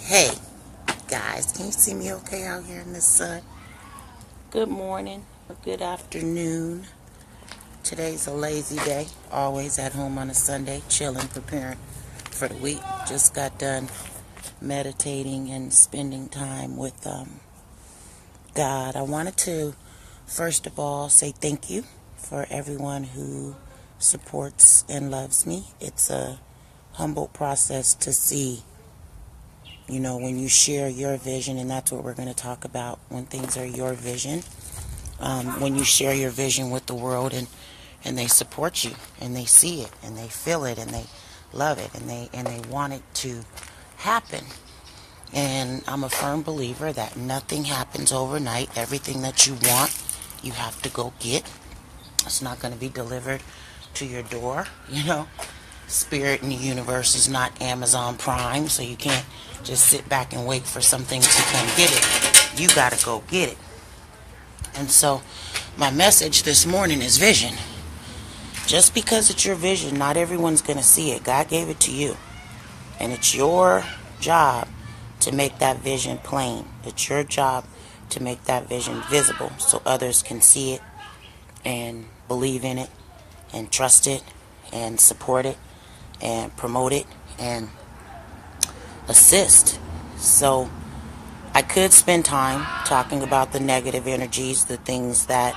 Hey, guys, can you see me okay out here in the sun? Good morning or good afternoon. Today's a lazy day. Always at home on a Sunday, chilling, preparing for the week. Just got done meditating and spending time with God. I wanted to, first of all, say thank you for everyone who supports and loves me. It's a humble process to see, when you share your vision, and that's what we're going to talk about when things are your vision. When you share your vision with the world and they support you and they see it and they feel it and they love it and they want it to happen. And I'm a firm believer that nothing happens overnight. Everything that you want, you have to go get. It's not going to be delivered to your door, Spirit in the universe is not Amazon Prime, so you can't just sit back and wait for something to come get it. You got to go get it. And so my message this morning is vision. Just because it's your vision, not everyone's going to see it. God gave it to you. And it's your job to make that vision plain. It's your job to make that vision visible so others can see it and believe in it and trust it and support it and promote it and assist. So I could spend time talking about the negative energies, the things that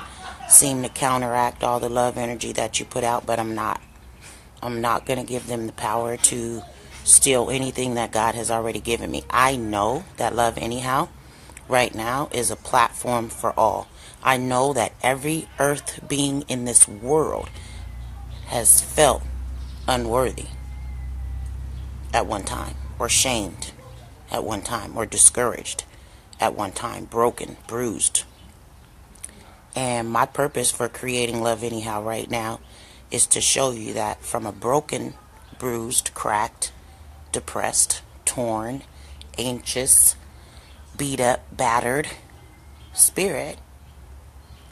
seem to counteract all the love energy that you put out, but I'm not. I'm not going to give them the power to steal anything that God has already given me. I know that Love Anyhow right now is a platform for all. I know that every earth being in this world has felt unworthy at one time, or shamed at one time, or discouraged at one time, broken, bruised. And my purpose for creating Love Anyhow right now is to show you that from a broken, bruised, cracked, depressed, torn, anxious, beat up, battered spirit,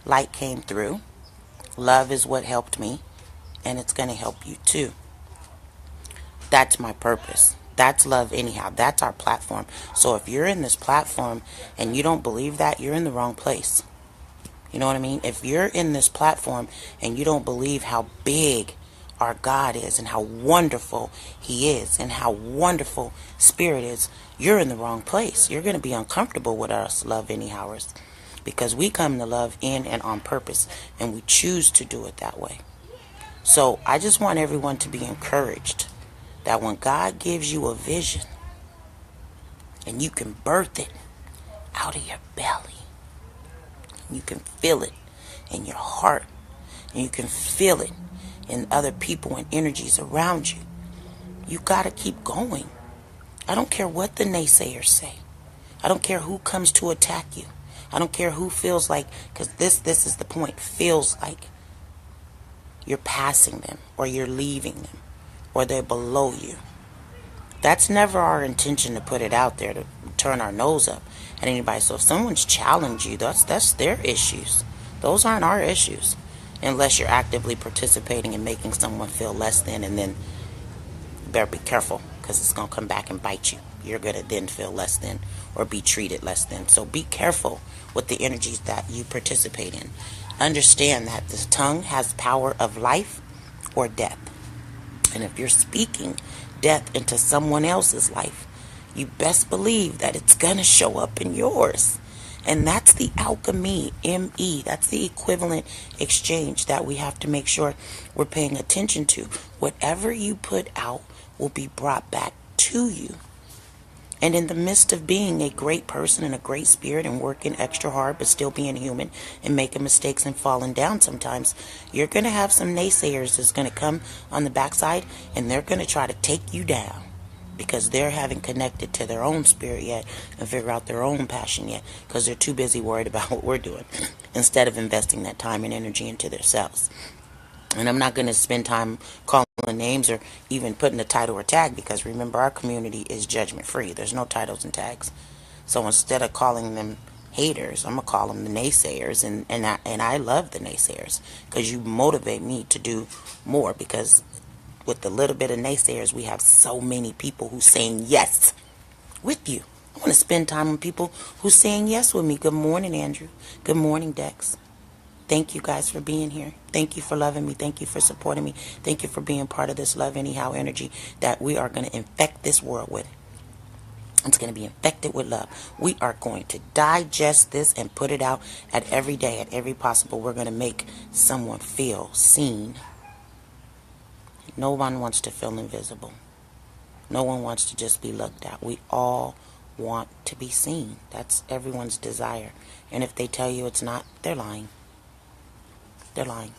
light came through. Love is what helped me, and it's going to help you too. That's my purpose. That's Love Anyhow. That's our platform. So if you're in this platform and you don't believe that, you're in the wrong place. You know what I mean? If you're in this platform and you don't believe how big our God is and how wonderful He is and how wonderful Spirit is, you're in the wrong place. You're going to be uncomfortable with us Love Anyhowers, because we come to love in and on purpose, and we choose to do it that way. So I just want everyone to be encouraged that when God gives you a vision and you can birth it out of your belly, you can feel it in your heart, and you can feel it in other people and energies around you, you got to keep going. I don't care what the naysayers say. I don't care who comes to attack you. I don't care who feels like, because this is the point, feels like you're passing them or you're leaving them or they're below you. That's never our intention, to put it out there, to turn our nose up at anybody. So if someone's challenged you, that's their issues. Those aren't our issues, unless you're actively participating in making someone feel less than, and then you better be careful, because it's going to come back and bite you. You're going to then feel less than or be treated less than. So be careful with the energies that you participate in. Understand that the tongue has power of life or death. And if you're speaking death into someone else's life, you best believe that it's going to show up in yours. And that's the alchemy, ME. That's the equivalent exchange that we have to make sure we're paying attention to. Whatever you put out will be brought back to you. And in the midst of being a great person and a great spirit and working extra hard but still being human and making mistakes and falling down sometimes, you're going to have some naysayers that's going to come on the backside, and they're going to try to take you down because they haven't connected to their own spirit yet and figure out their own passion yet, because they're too busy worried about what we're doing instead of investing that time and energy into themselves. And I'm not going to spend time calling names or even putting a title or tag, because remember, our community is judgment free. There's no titles and tags. So instead of calling them haters, I'm going to call them the naysayers. And I love the naysayers, because you motivate me to do more, because with the little bit of naysayers, we have so many people who saying yes. with you. I want to spend time with people who's saying yes with me. Good morning, Andrew. Good morning, Dex. Thank you guys for being here. Thank you for loving me. Thank you for supporting me. Thank you for being part of this Love Anyhow energy that we are going to infect this world with. It's going to be infected with love. We are going to digest this and put it out at every day, at every possible. We're going to make someone feel seen. No one wants to feel invisible. No one wants to just be looked at. We all want to be seen. That's everyone's desire. And if they tell you it's not, they're lying. They're lying.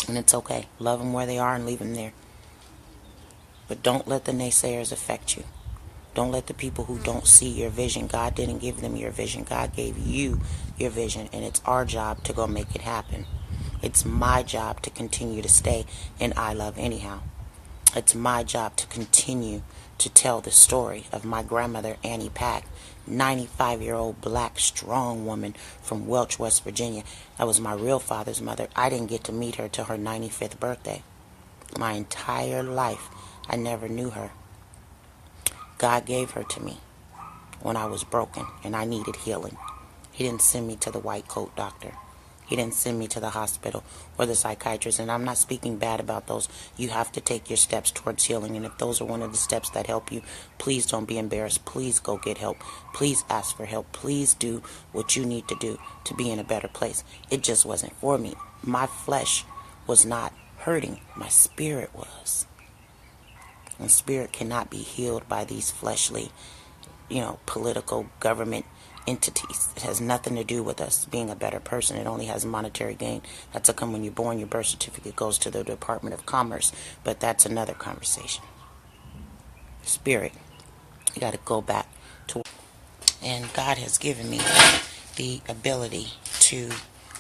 And it's okay. Love them where they are and leave them there. But don't let the naysayers affect you. Don't let the people who don't see your vision. God didn't give them your vision. God gave you your vision. And it's our job to go make it happen. It's my job to continue to stay in I Love Anyhow. It's my job to continue to tell the story of my grandmother, Annie Pack, 95-year-old black strong woman from Welch, West Virginia. That was my real father's mother. I didn't get to meet her till her 95th birthday. My entire life, I never knew her. God gave her to me when I was broken and I needed healing. He didn't send me to the white coat doctor. He didn't send me to the hospital or the psychiatrist. And I'm not speaking bad about those. You have to take your steps towards healing. And if those are one of the steps that help you, please don't be embarrassed. Please go get help. Please ask for help. Please do what you need to do to be in a better place. It just wasn't for me. My flesh was not hurting. My spirit was. And spirit cannot be healed by these fleshly, political government entities. It has nothing to do with us being a better person. It only has monetary gain. That's how come when you're born, your birth certificate goes to the Department of Commerce. But that's another conversation. Spirit, you got to go back to. And God has given me the ability to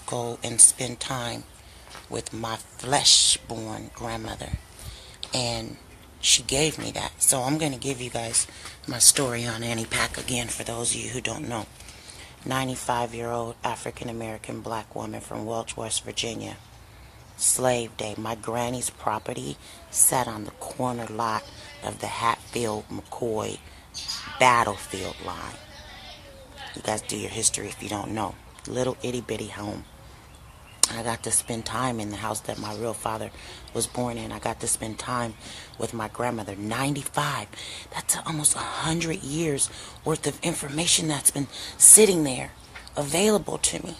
go and spend time with my flesh-born grandmother. And she gave me that. So I'm going to give you guys my story on Annie Pack again for those of you who don't know. 95-year-old African-American black woman from Welch, West Virginia. Slave day. My granny's property sat on the corner lot of the Hatfield-McCoy battlefield line. You guys do your history if you don't know. Little itty-bitty home. I got to spend time in the house that my real father was born in. I got to spend time with my grandmother. 95. That's almost 100 years worth of information that's been sitting there available to me.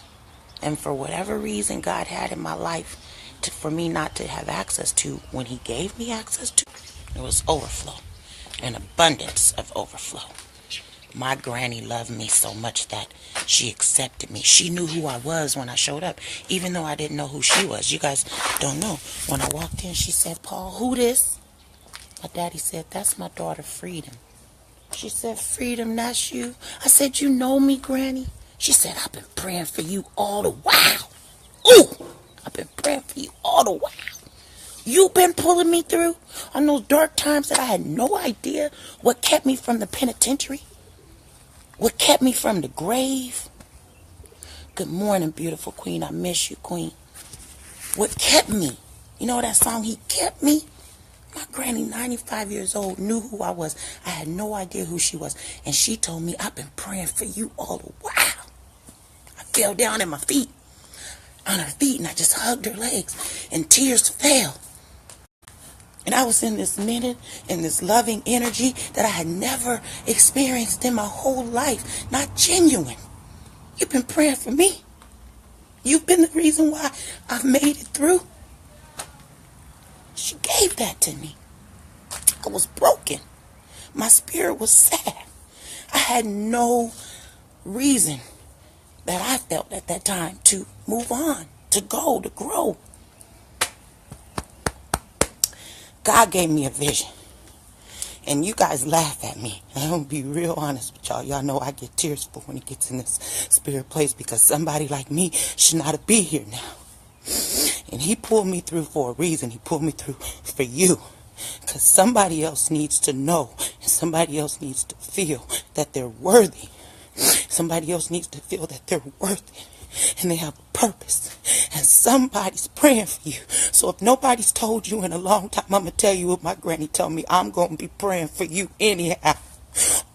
And for whatever reason God had in my life for me not to have access to, when he gave me access to, it was overflow. An abundance of overflow. My granny loved me so much that she accepted me. She knew who I was when I showed up, even though I didn't know who she was. You guys don't know. When I walked in, she said, "Paul, who this?" My daddy said, "That's my daughter, Freedom." She said, "Freedom, that's you?" I said, "You know me, Granny?" She said, "I've been praying for you all the while." Ooh, I've been praying for you all the while. You've been pulling me through on those dark times that I had no idea what kept me from the penitentiary. What kept me from the grave? Good morning, beautiful queen. I miss you, queen. What kept me? You know that song, He Kept Me? My granny, 95 years old, knew who I was. I had no idea who she was. And she told me, "I've been praying for you all the while." I fell down on her feet, and I just hugged her legs, and tears fell. And I was in this minute, in this loving energy that I had never experienced in my whole life. Not genuine. You've been praying for me. You've been the reason why I've made it through. She gave that to me. I was broken. My spirit was sad. I had no reason that I felt at that time to move on, to go, to grow. God gave me a vision. And you guys laugh at me. I'm going to be real honest with y'all. Y'all know I get tearful when it gets in this spirit place because somebody like me should not be here now. And he pulled me through for a reason. He pulled me through for you. Because somebody else needs to know. And somebody else needs to feel that they're worthy. Somebody else needs to feel that they're worthy. And they have a purpose. And somebody's praying for you. So if nobody's told you in a long time, I'm going to tell you what my granny told me. I'm going to be praying for you anyhow.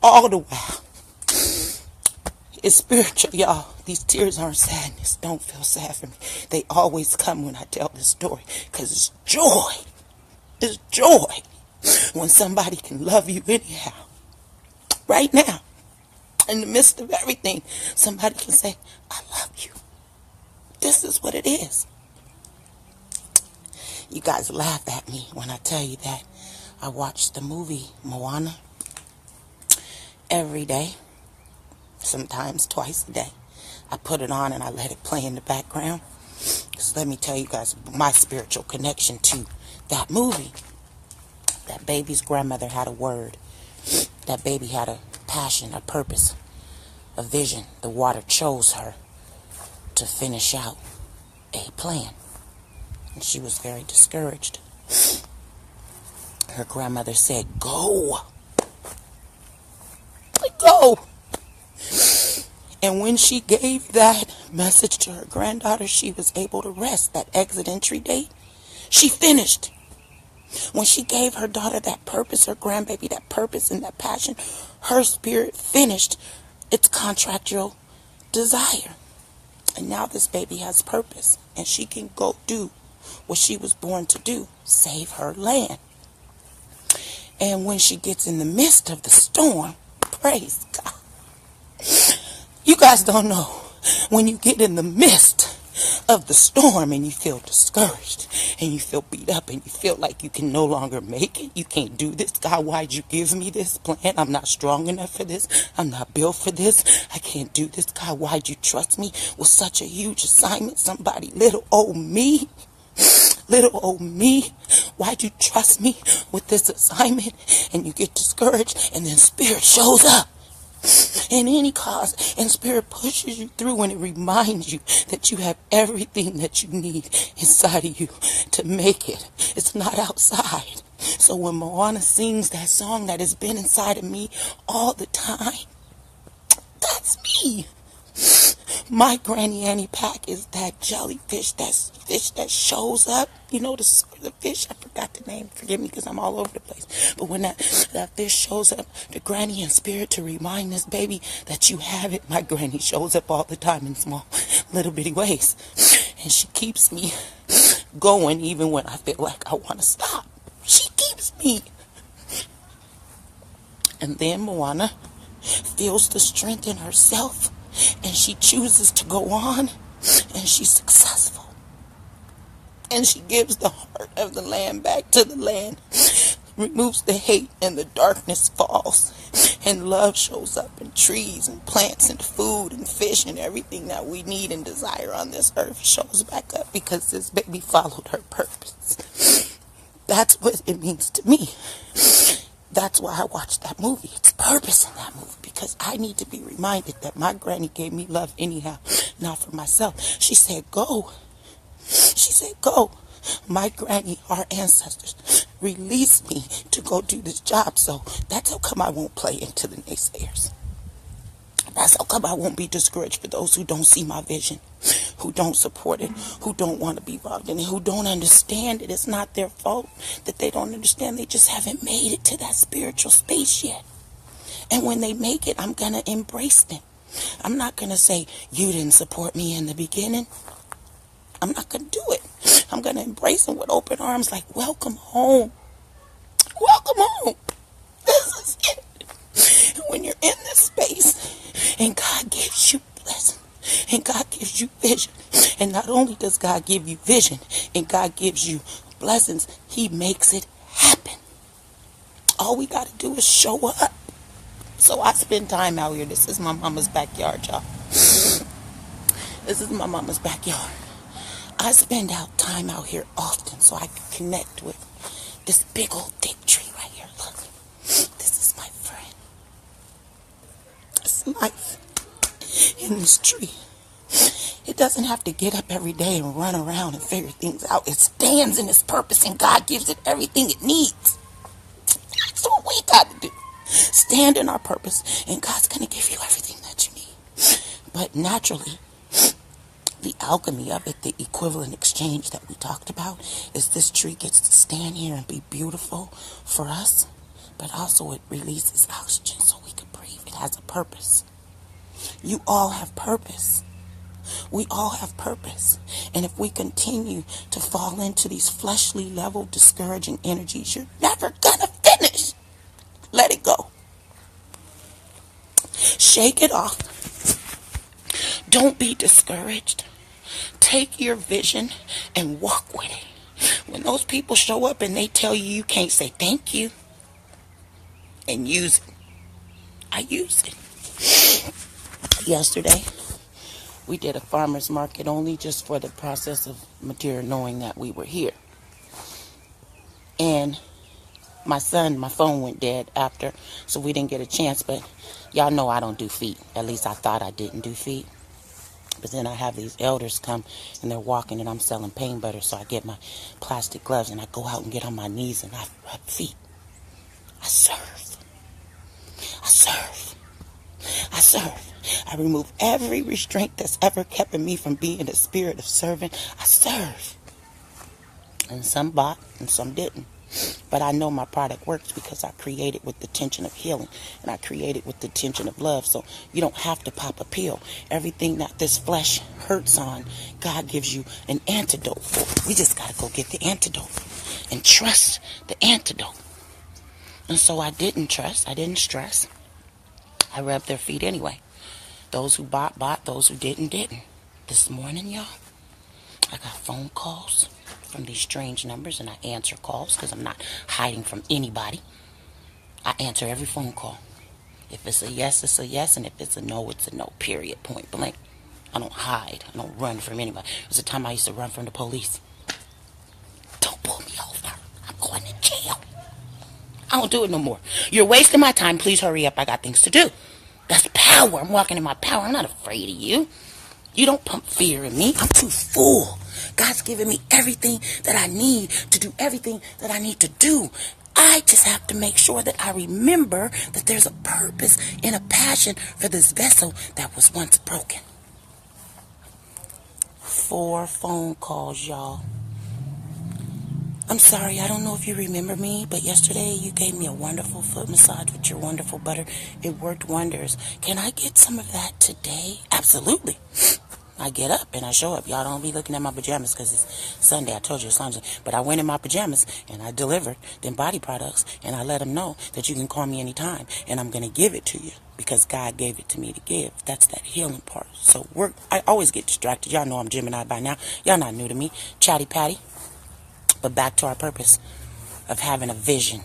all the while. It's spiritual, y'all. These tears aren't sadness. Don't feel sad for me. They always come when I tell this story, because it's joy. It's joy when somebody can love you anyhow. Right now, in the midst of everything, somebody can say, I love you. This is what it is. You guys laugh at me when I tell you that I watch the movie Moana every day, sometimes twice a day. I put it on and I let it play in the background. Because let me tell you guys my spiritual connection to that movie. That baby's grandmother had a word. That baby had a passion, a purpose, a vision. The water chose her to finish out a plan. And she was very discouraged. Her grandmother said, go. Go. And when she gave that message to her granddaughter, she was able to rest. That exit entry date, she finished. When she gave her daughter that purpose, her grandbaby that purpose and that passion, her spirit finished its contractual desire. And now this baby has purpose, and she can go do what she was born to do, save her land. And when she gets in the midst of the storm, praise God. You guys don't know, when you get in the midst of the storm and you feel discouraged and you feel beat up and you feel like you can no longer make it, you can't do this. God, why'd you give me this plan? I'm not strong enough for this. I'm not built for this. I can't do this. God, why'd you trust me with such a huge assignment? Somebody, little old me. Little old me, why'd you trust me with this assignment? And you get discouraged, and then Spirit shows up in any cause, and Spirit pushes you through, and it reminds you that you have everything that you need inside of you to make it. It's not outside. So when Moana sings that song that has been inside of me all the time, that's me. My Granny Annie pack is that jellyfish, that fish that shows up. You know the fish? I forgot the name. Forgive me because I'm all over the place. But when that fish shows up, the Granny in spirit to remind this baby that you have it. My Granny shows up all the time in small, little bitty ways. And she keeps me going even when I feel like I want to stop. She keeps me. And then Moana feels the strength in herself. And she chooses to go on, and she's successful. And she gives the heart of the land back to the land, removes the hate, and the darkness falls. And love shows up in trees and plants and food and fish, and everything that we need and desire on this earth shows back up because this baby followed her purpose. That's what it means to me. That's why I watched that movie. It's purpose in that movie, because I need to be reminded that my granny gave me love anyhow, not for myself. She said, go. She said, go. My granny, our ancestors, released me to go do this job. So that's how come I won't play into the naysayers. That's how come I won't be discouraged for those who don't see my vision, who don't support it, who don't want to be involved in it, who don't understand it. It's not their fault that they don't understand. They just haven't made it to that spiritual space yet. And when they make it, I'm going to embrace them. I'm not going to say, you didn't support me in the beginning. I'm not going to do it. I'm going to embrace them with open arms like, welcome home. Welcome home. This is it. And when you're in this space, and God gives you blessing, and God gives you vision, and not only does God give you vision, and God gives you blessings, He makes it happen. All we got to do is show up. So I spend time out here. This is my mama's backyard, y'all. This is my mama's backyard. I spend out time out here often so I can connect with this big old thick tree right here. Look, this is my friend. It's life in this tree. It doesn't have to get up every day and run around and figure things out. It stands in its purpose, and God gives it everything it needs. That's what we got to do. Stand in our purpose, and God's going to give you everything that you need. But naturally, the alchemy of it, the equivalent exchange that we talked about, is this tree gets to stand here and be beautiful for us, but also it releases oxygen so we can breathe. has a purpose. You all have purpose. We all have purpose. And if we continue to fall into these fleshly level discouraging energies, you're never gonna finish. Let it go. Shake it off. Don't be discouraged. Take your vision and walk with it. When those people show up and they tell you you can't say thank you, and use it. I used it. Yesterday, we did a farmer's market only just for the process of material knowing that we were here. And my phone went dead after, so we didn't get a chance, but y'all know I don't do feet. At least I thought I didn't do feet. But then I have these elders come and they're walking and I'm selling pain butter, so I get my plastic gloves and I go out and get on my knees and I rub feet. I serve. I serve. I serve. I remove every restraint that's ever kept me from being a spirit of servant. I serve. And some bought and some didn't. But I know my product works because I create it with the intention of healing. And I create it with the intention of love. So you don't have to pop a pill. Everything that this flesh hurts on, God gives you an antidote for. We just got to go get the antidote. And trust the antidote. And so I didn't trust. I didn't stress. I rubbed their feet anyway. Those who bought, bought. Those who didn't. This morning, y'all, I got phone calls from these strange numbers, and I answer calls because I'm not hiding from anybody. I answer every phone call. If it's a yes, it's a yes, and if it's a no, it's a no, period, point blank. I don't hide. I don't run from anybody. There's a time I used to run from the police. Don't pull me over. I'm going to jail. I don't do it no more. You're wasting my time. Please hurry up. I got things to do. That's power. I'm walking in my power. I'm not afraid of you. You don't pump fear in me. I'm too full. God's given me everything that I need to do everything that I need to do. I just have to make sure that I remember that there's a purpose and a passion for this vessel that was once broken. 4 phone calls, y'all. I'm sorry, I don't know if you remember me, but yesterday you gave me a wonderful foot massage with your wonderful butter. It worked wonders. Can I get some of that today? Absolutely. I get up and I show up. Y'all don't be looking at my pajamas because it's Sunday. I told you it's Sunday. But I went in my pajamas and I delivered them body products and I let them know that you can call me anytime and I'm going to give it to you because God gave it to me to give. That's that healing part. So I always get distracted. Y'all know I'm Gemini by now. Y'all not new to me. Chatty patty. But back to our purpose of having a vision.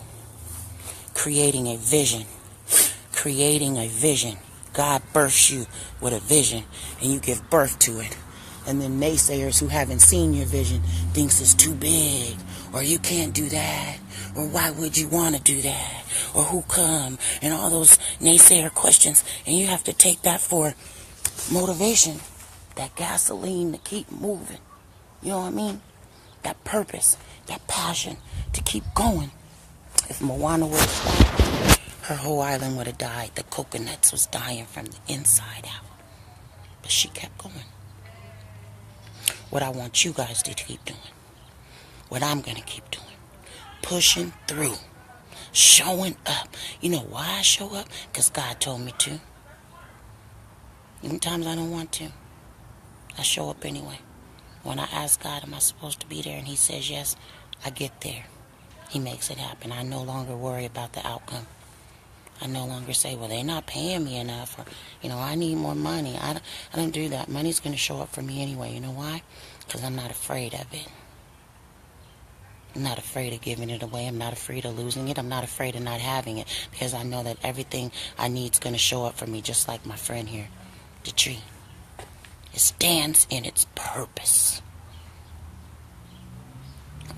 Creating a vision. Creating a vision. God births you with a vision and you give birth to it. And then naysayers who haven't seen your vision thinks it's too big, or you can't do that, or why would you want to do that, or who come, and all those naysayer questions. And you have to take that for motivation, that gasoline to keep moving. You know what I mean? That purpose, that passion to keep going. If Moana would have stopped, her whole island would have died. The coconuts was dying from the inside out. But she kept going. What I want you guys to keep doing. What I'm going to keep doing. Pushing through. Showing up. You know why I show up? Because God told me to. Even times I don't want to. I show up anyway. When I ask God, am I supposed to be there? And He says yes, I get there. He makes it happen. I no longer worry about the outcome. I no longer say, well, they're not paying me enough, or, I need more money. I don't do that. Money's going to show up for me anyway. You know why? Because I'm not afraid of it. I'm not afraid of giving it away. I'm not afraid of losing it. I'm not afraid of not having it, because I know that everything I need is going to show up for me, just like my friend here, the tree. It stands in its purpose.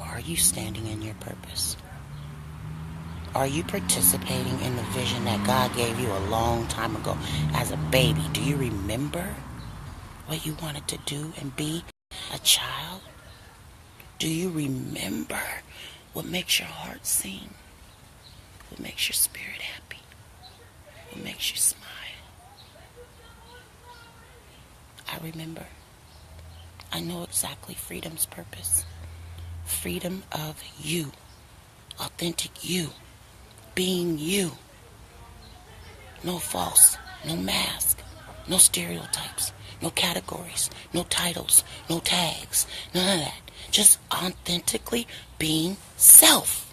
Are you standing in your purpose? Are you participating in the vision that God gave you a long time ago as a baby? Do you remember what you wanted to do and be a child? Do you remember what makes your heart sing? What makes your spirit happy? What makes you smile? I remember. I know exactly freedom's purpose. Freedom of you. Authentic you. Being you. No false, no mask, no stereotypes, no categories, no titles, no tags, none of that. Just authentically being self.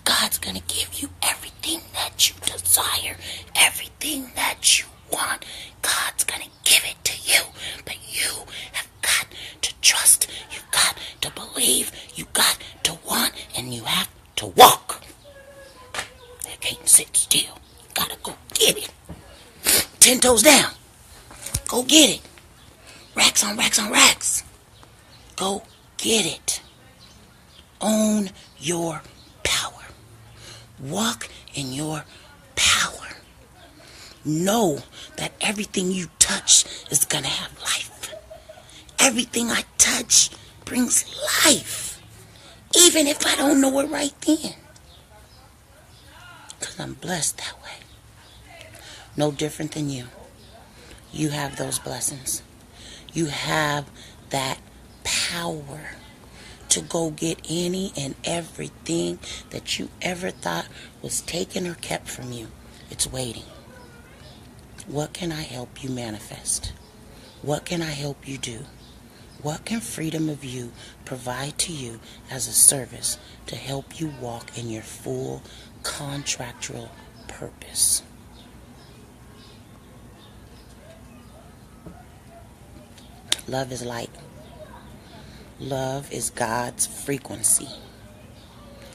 God's going to give you everything that you desire, everything that you want. God's going to give it to you. But you have got to trust. You've got to believe. You've got to want. And you have to walk. You can't sit still. You got to go get it. 10 toes down. Go get it. Racks on racks on racks. Go get it. Own your power. Walk in your power. Know that everything you touch is going to have life. Everything I touch brings life. Even if I don't know it right then. Because I'm blessed that way. No different than you. You have those blessings. You have that power to go get any and everything that you ever thought was taken or kept from you. It's waiting. What can I help you manifest? What can I help you do? What can freedom of you provide to you as a service to help you walk in your full contractual purpose? Love is light. Love is God's frequency.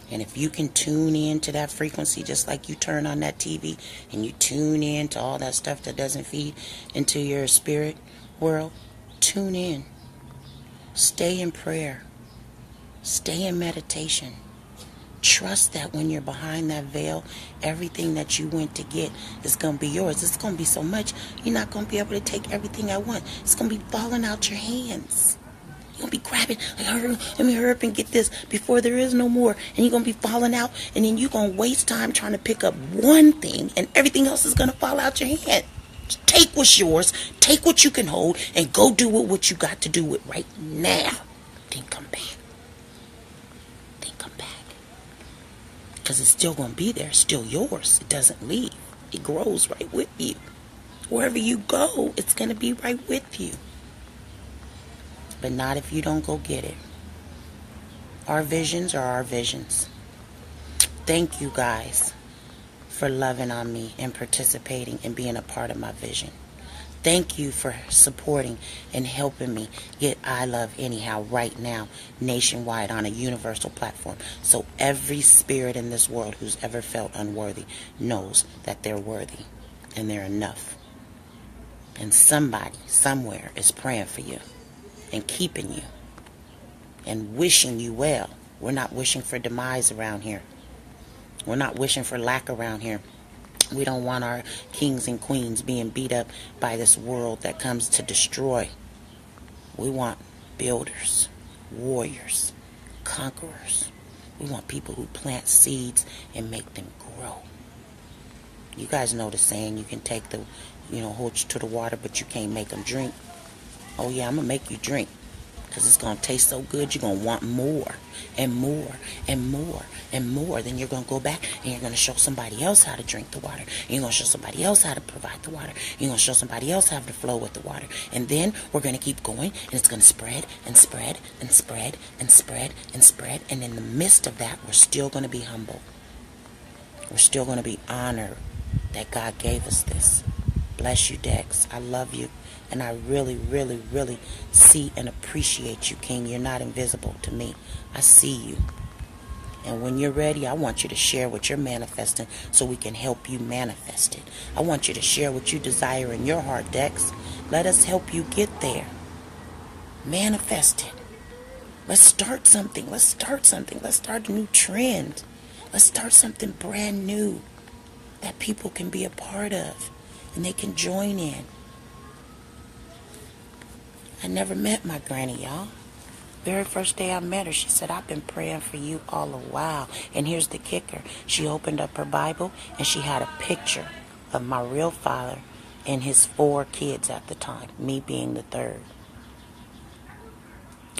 And if you can tune in to that frequency, just like you turn on that TV and you tune in to all that stuff that doesn't feed into your spirit world, tune in. Stay in prayer. Stay in meditation. Trust that when you're behind that veil, everything that you went to get is going to be yours. It's going to be so much, you're not going to be able to take everything at once. It's going to be falling out your hands. You're going to be grabbing, let me hurry up and get this before there is no more. And you're going to be falling out. And then you're going to waste time trying to pick up one thing. And everything else is going to fall out your hand. Just take what's yours. Take what you can hold. And go do what you got to do with right now. Then come back. Then come back. Because it's still going to be there. It's still yours. It doesn't leave. It grows right with you. Wherever you go, it's going to be right with you. But not if you don't go get it. Our visions are our visions. Thank you guys for loving on me and participating and being a part of my vision. Thank you for supporting and helping me get I Love Anyhow right now nationwide on a universal platform. So every spirit in this world who's ever felt unworthy knows that they're worthy and they're enough. And somebody somewhere is praying for you and keeping you and wishing you well. We're not wishing for demise around here. We're not wishing for lack around here. We don't want our kings and queens being beat up by this world that comes to destroy. We want builders, warriors, conquerors. We want people who plant seeds and make them grow. You guys know the saying, you can take the, hold you to the water, but you can't make them drink. Oh yeah, I'm going to make you drink. Because it's going to taste so good, you're going to want more and more and more and more. Then you're going to go back and you're going to show somebody else how to drink the water. And you're going to show somebody else how to provide the water. You're going to show somebody else how to flow with the water. And then we're going to keep going, and it's going to spread and spread and spread and spread and spread. And in the midst of that, we're still going to be humble. We're still going to be honored that God gave us this. Bless you, Dex. I love you. And I really, really, really see and appreciate you, King. You're not invisible to me. I see you. And when you're ready, I want you to share what you're manifesting so we can help you manifest it. I want you to share what you desire in your heart, Dex. Let us help you get there. Manifest it. Let's start something. Let's start something. Let's start a new trend. Let's start something brand new that people can be a part of and they can join in. I never met my granny, y'all. Very first day I met her, she said, I've been praying for you all a while. And here's the kicker. She opened up her Bible and she had a picture of my real father and his 4 kids at the time, me being the third.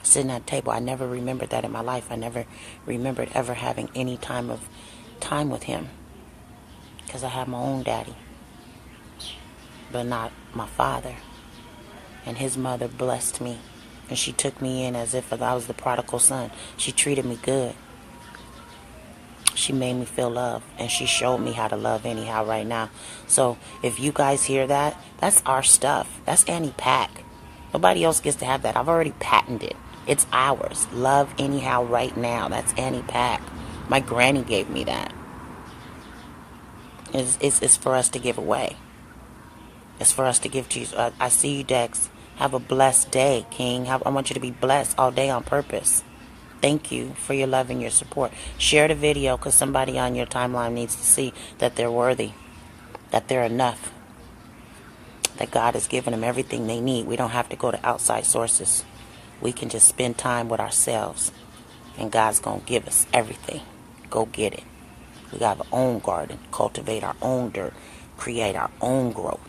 Sitting at the table, I never remembered that in my life. I never remembered ever having any time with him. Because I have my own daddy, but not my father. And his mother blessed me. And she took me in as if I was the prodigal son. She treated me good. She made me feel love. And she showed me how to love anyhow right now. So if you guys hear that, that's our stuff. That's Annie Pack. Nobody else gets to have that. I've already patented it. It's ours. Love anyhow right now. That's Annie Pack. My granny gave me that. It's for us to give away. It's for us to give to you. I see you, Dex. Have a blessed day, King. I want you to be blessed all day on purpose. Thank you for your love and your support. Share the video because somebody on your timeline needs to see that they're worthy, that they're enough, that God has given them everything they need. We don't have to go to outside sources. We can just spend time with ourselves, and God's going to give us everything. Go get it. We got our own garden, cultivate our own dirt, create our own growth.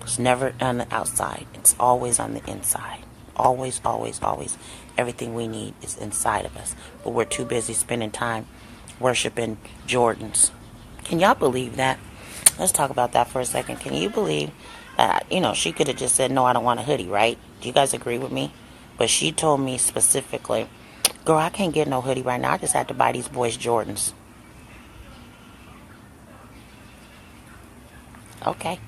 It's never on the outside. It's always on the inside. Always, always, always. Everything we need is inside of us. But we're too busy spending time worshiping Jordans. Can y'all believe that? Let's talk about that for a second. Can you believe that, she could have just said, no, I don't want a hoodie, right? Do you guys agree with me? But she told me specifically, girl, I can't get no hoodie right now. I just had to buy these boys Jordans. Okay.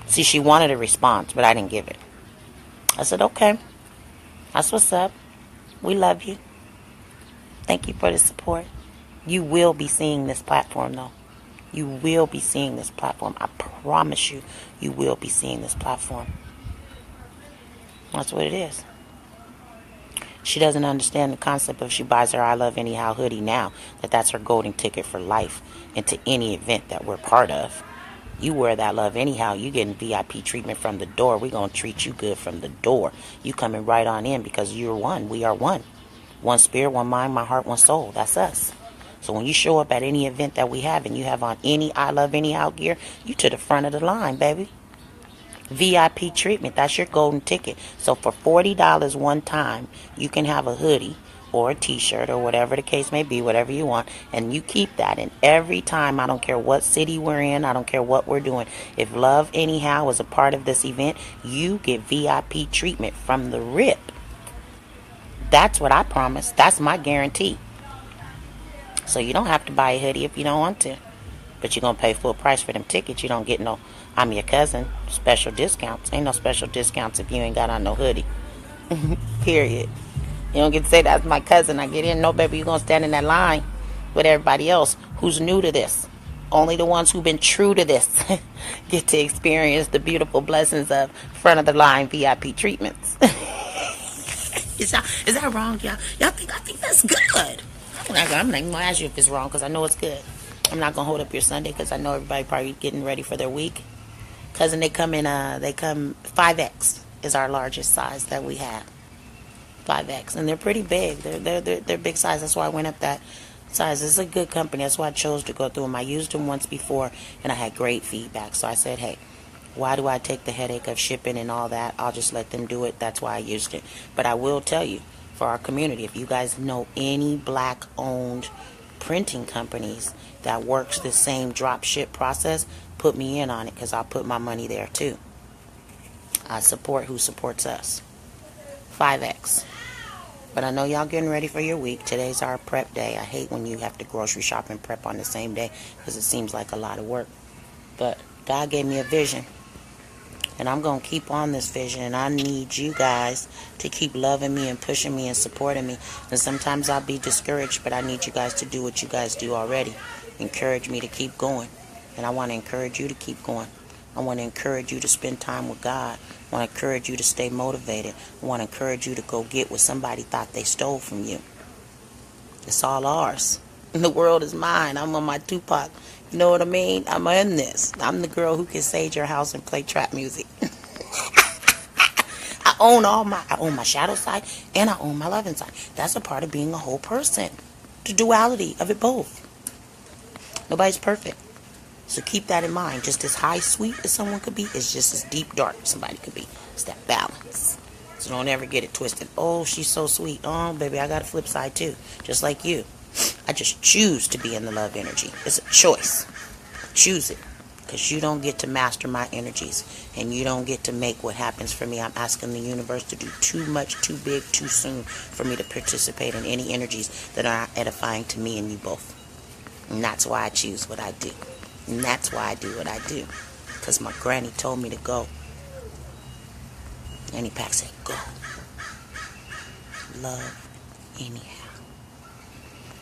See, she wanted a response, but I didn't give it. I said, okay. That's what's up. We love you. Thank you for the support. You will be seeing this platform, though. You will be seeing this platform. I promise you, you will be seeing this platform. That's what it is. She doesn't understand the concept of she buys her I Love Anyhow hoodie now, that's her golden ticket for life into any event that we're part of. You wear that Love Anyhow, you getting VIP treatment from the door. We're going to treat you good from the door. You coming right on in because you're one. We are one. One spirit, one mind, one heart, one soul. That's us. So when you show up at any event that we have and you have on any I Love Anyhow gear, you to the front of the line, baby. VIP treatment. That's your golden ticket. So for $40 one time, you can have a hoodie or a t-shirt or whatever the case may be, whatever you want, and you keep that. And every time, I don't care what city we're in, I don't care what we're doing, if Love Anyhow is a part of this event, you get VIP treatment from the rip. That's what I promise. That's my guarantee. So you don't have to buy a hoodie if you don't want to, but you're going to pay full price for them tickets. You don't get no I'm your cousin special discounts. Ain't no special discounts if you ain't got on no hoodie. Period. You don't get to say that's my cousin. I get in. No, baby, you're going to stand in that line with everybody else who's new to this. Only the ones who've been true to this get to experience the beautiful blessings of front of the line VIP treatments. Is that wrong, y'all? I think that's good. I'm not going to ask you if it's wrong because I know it's good. I'm not going to hold up your Sunday because I know everybody probably getting ready for their week. Cousin, they come 5X is our largest size that we have. 5X, and they're pretty big. They're big size. That's why I went up that size. It's a good company. That's why I chose to go through them. I used them once before, and I had great feedback. So I said, hey, why do I take the headache of shipping and all that? I'll just let them do it. That's why I used it. But I will tell you, for our community, if you guys know any black-owned printing companies that works the same drop ship process, put me in on it because I'll put my money there too. I support who supports us. 5X. But I know y'all getting ready for your week. Today's our prep day. I hate when you have to grocery shop and prep on the same day because it seems like a lot of work. But God gave me a vision. And I'm going to keep on this vision. And I need you guys to keep loving me and pushing me and supporting me. And sometimes I'll be discouraged, but I need you guys to do what you guys do already. Encourage me to keep going. And I want to encourage you to keep going. I want to encourage you to spend time with God. I want to encourage you to stay motivated. I want to encourage you to go get what somebody thought they stole from you. It's all ours. The world is mine. I'm on my Tupac. You know what I mean? I'm in this. I'm the girl who can sage your house and play trap music. I own my shadow side and I own my loving side. That's a part of being a whole person. The duality of it both. Nobody's perfect. So keep that in mind. Just as high sweet as someone could be, it's just as deep dark somebody could be. It's that balance. So don't ever get it twisted. Oh, she's so sweet. Oh, baby, I got a flip side too. Just like you. I just choose to be in the love energy. It's a choice. Choose it. Because you don't get to master my energies. And you don't get to make what happens for me. I'm asking the universe to do too much, too big, too soon for me to participate in any energies that are edifying to me and you both. And that's why I choose what I do. And that's why I do what I do. Because my granny told me to go. Annie Pack said, go. Love anyhow.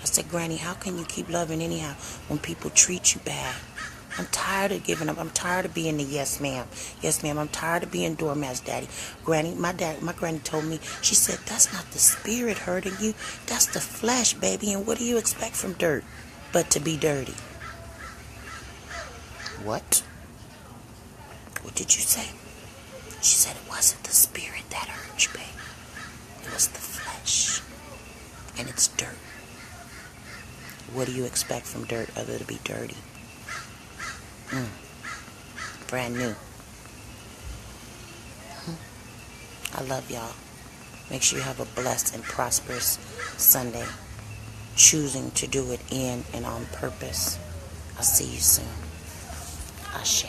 I said, Granny, how can you keep loving anyhow when people treat you bad? I'm tired of giving up. I'm tired of being the yes ma'am. Yes ma'am, I'm tired of being doormat's daddy. Granny, my granny told me, she said, that's not the spirit hurting you. That's the flesh, baby. And what do you expect from dirt but to be dirty? What? What did you say? She said it wasn't the spirit that hurt you, baby. It was the flesh. And it's dirt. What do you expect from dirt other to be dirty? Brand new. I love y'all. Make sure you have a blessed and prosperous Sunday. Choosing to do it in and on purpose. I'll see you soon. Ashe.